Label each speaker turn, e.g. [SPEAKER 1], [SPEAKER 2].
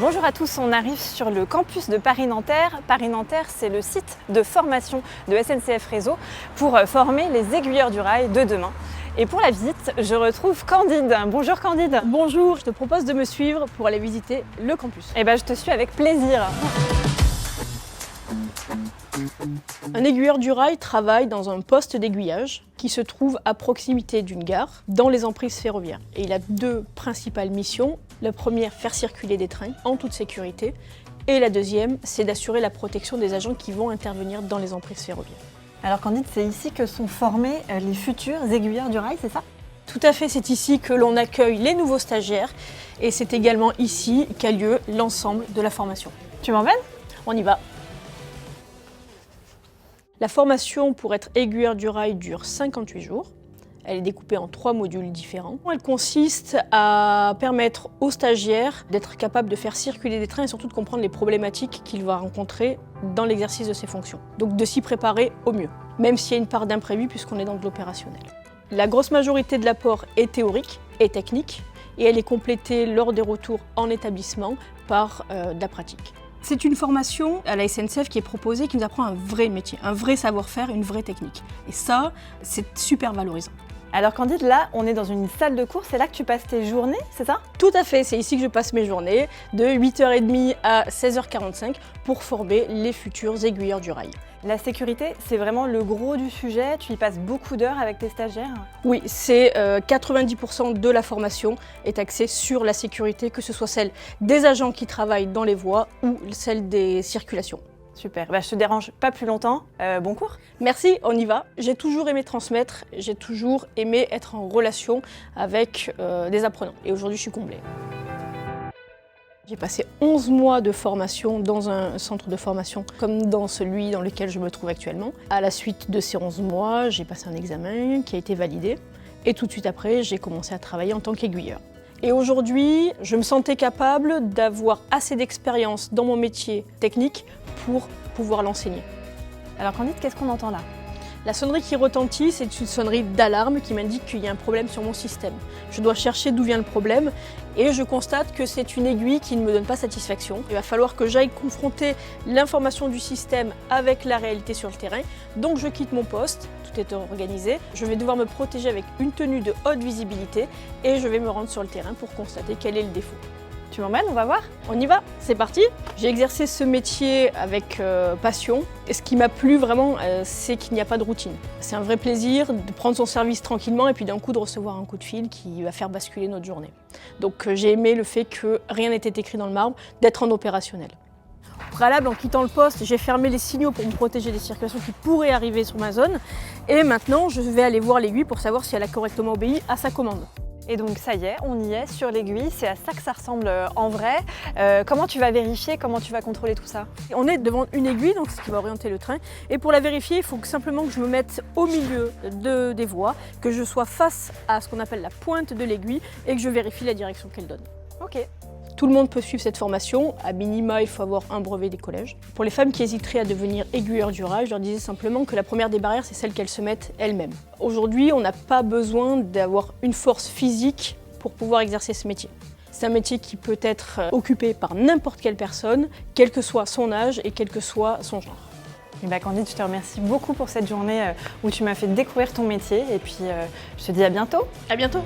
[SPEAKER 1] Bonjour à tous, on arrive sur le campus de Paris-Nanterre. Paris-Nanterre, c'est le site de formation de SNCF Réseau pour former les aiguilleurs du rail de demain. Et pour la visite, je retrouve Candide. Bonjour Candide.
[SPEAKER 2] Bonjour, je te propose de me suivre pour aller visiter le campus.
[SPEAKER 1] Eh bien, je te suis avec plaisir.
[SPEAKER 2] Un aiguilleur du rail travaille dans un poste d'aiguillage qui se trouve à proximité d'une gare dans les emprises ferroviaires. Et il a deux principales missions. La première, faire circuler des trains en toute sécurité. Et la deuxième, c'est d'assurer la protection des agents qui vont intervenir dans les emprises ferroviaires.
[SPEAKER 1] Alors Candide, c'est ici que sont formés les futurs aiguilleurs du rail, c'est ça?
[SPEAKER 2] Tout à fait, c'est ici que l'on accueille les nouveaux stagiaires. Et c'est également ici qu'a lieu l'ensemble de la formation.
[SPEAKER 1] Tu m'emmènes?
[SPEAKER 2] On y va. La formation pour être aiguilleur du rail dure 58 jours. Elle est découpée en 3 modules différents. Elle consiste à permettre aux stagiaires d'être capables de faire circuler des trains et surtout de comprendre les problématiques qu'il va rencontrer dans l'exercice de ses fonctions. Donc de s'y préparer au mieux, même s'il y a une part d'imprévu puisqu'on est dans de l'opérationnel. La grosse majorité de l'apport est théorique et technique et elle est complétée lors des retours en établissement par de la pratique. C'est une formation à la SNCF qui est proposée, qui nous apprend un vrai métier, un vrai savoir-faire, une vraie technique. Et ça, c'est super valorisant.
[SPEAKER 1] Alors Candide, là, on est dans une salle de cours, c'est là que tu passes tes journées, c'est ça?
[SPEAKER 2] Tout à fait, c'est ici que je passe mes journées, de 8h30 à 16h45, pour former les futurs aiguilleurs du rail.
[SPEAKER 1] La sécurité, c'est vraiment le gros du sujet, tu y passes beaucoup d'heures avec tes stagiaires?
[SPEAKER 2] Oui, c'est 90% de la formation est axée sur la sécurité, que ce soit celle des agents qui travaillent dans les voies ou celle des circulations.
[SPEAKER 1] Super, je te dérange pas plus longtemps, bon cours.
[SPEAKER 2] Merci, on y va. J'ai toujours aimé transmettre, j'ai toujours aimé être en relation avec des apprenants et aujourd'hui je suis comblée. J'ai passé 11 mois de formation dans un centre de formation comme dans celui dans lequel je me trouve actuellement. À la suite de ces 11 mois, j'ai passé un examen qui a été validé et tout de suite après, j'ai commencé à travailler en tant qu'aiguilleur. Et aujourd'hui, je me sentais capable d'avoir assez d'expérience dans mon métier technique pour pouvoir l'enseigner.
[SPEAKER 1] Alors Candide, qu'est-ce qu'on entend là?
[SPEAKER 2] La sonnerie qui retentit, c'est une sonnerie d'alarme qui m'indique qu'il y a un problème sur mon système. Je dois chercher d'où vient le problème et je constate que c'est une aiguille qui ne me donne pas satisfaction. Il va falloir que j'aille confronter l'information du système avec la réalité sur le terrain. Donc je quitte mon poste, tout est organisé. Je vais devoir me protéger avec une tenue de haute visibilité et je vais me rendre sur le terrain pour constater quel est le défaut.
[SPEAKER 1] Tu m'emmènes, on va voir?
[SPEAKER 2] On y va, c'est parti. J'ai exercé ce métier avec passion. Et ce qui m'a plu vraiment, c'est qu'il n'y a pas de routine. C'est un vrai plaisir de prendre son service tranquillement et puis d'un coup de recevoir un coup de fil qui va faire basculer notre journée. Donc j'ai aimé le fait que rien n'était écrit dans le marbre, d'être en opérationnel. Au préalable, en quittant le poste, j'ai fermé les signaux pour me protéger des circulations qui pourraient arriver sur ma zone. Et maintenant, je vais aller voir l'aiguille pour savoir si elle a correctement obéi à sa commande.
[SPEAKER 1] Et donc ça y est, on y est sur l'aiguille, c'est à ça que ça ressemble en vrai. Comment tu vas vérifier, comment tu vas contrôler tout ça?
[SPEAKER 2] On est devant une aiguille, donc ce qui va orienter le train. Et pour la vérifier, il faut simplement que je me mette au milieu des voies, que je sois face à ce qu'on appelle la pointe de l'aiguille et que je vérifie la direction qu'elle donne.
[SPEAKER 1] Ok.
[SPEAKER 2] Tout le monde peut suivre cette formation. À minima, il faut avoir un brevet des collèges. Pour les femmes qui hésiteraient à devenir aiguilleurs du rail, je leur disais simplement que la première des barrières, c'est celle qu'elles se mettent elles-mêmes. Aujourd'hui, on n'a pas besoin d'avoir une force physique pour pouvoir exercer ce métier. C'est un métier qui peut être occupé par n'importe quelle personne, quel que soit son âge et quel que soit son genre.
[SPEAKER 1] Et Candide, je te remercie beaucoup pour cette journée où tu m'as fait découvrir ton métier et puis je te dis à bientôt.
[SPEAKER 2] À bientôt.